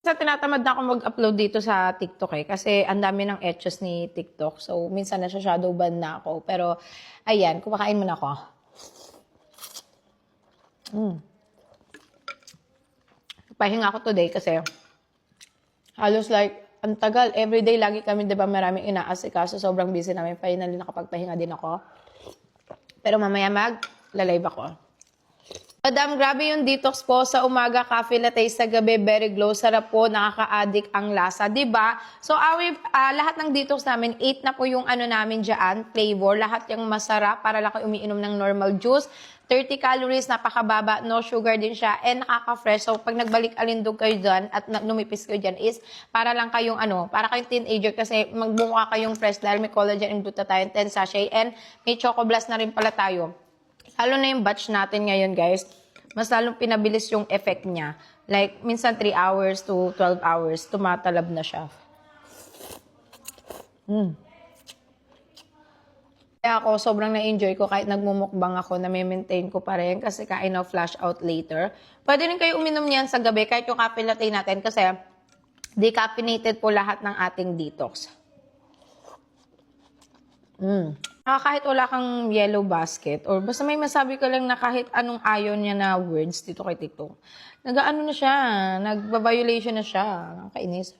Sa tinatamad na ako mag-upload dito sa TikTok eh, kasi ang dami ng etchos ni TikTok. So, minsan nasa shadow ban na ako. Pero, ayan, kumakain muna ako. Pahinga ako today kasi halos like, ang tagal. Everyday, lagi kami, di ba, maraming inaasikaso. Sobrang busy namin. Finally, nakapagpahinga din ako. Pero mamaya mag-live ako. Madam, grabe yung detox po sa umaga, coffee latte sa gabi, very glow, sarap po, nakaka-addict ang lasa, 'di ba? So, lahat ng detox namin, 8 na po yung ano namin diyan, flavor, lahat yung masarap para lang kayo umiinom ng normal juice. 30 calories, napakababa, no sugar din siya, and nakaka-fresh. So, pag nagbalik alindog kayo dyan at numipis kayo dyan is para lang kayong para kayong teenager kasi magmukha kayong fresh dahil may collagen and glutathione, 10 sachet, and may choco blast na rin pala tayo. Lalo na yung batch natin ngayon, guys, mas lalong pinabilis yung effect niya. Like, minsan 3 hours to 12 hours, tumatalab na siya. Kaya ako, sobrang na-enjoy ko kahit nagmumukbang ako, na-maintain ko pa rin kasi kain of flash out later. Pwede rin kayo uminom niyan sa gabi, kahit yung coffee latte natin kasi decaffeinated po lahat ng ating detox. Kahit wala kang yellow basket or basta may masabi ka lang na kahit anong ayaw niya na words dito kay TikTok, nag-ano na siya, nagba-violation na siya. Nakakainis.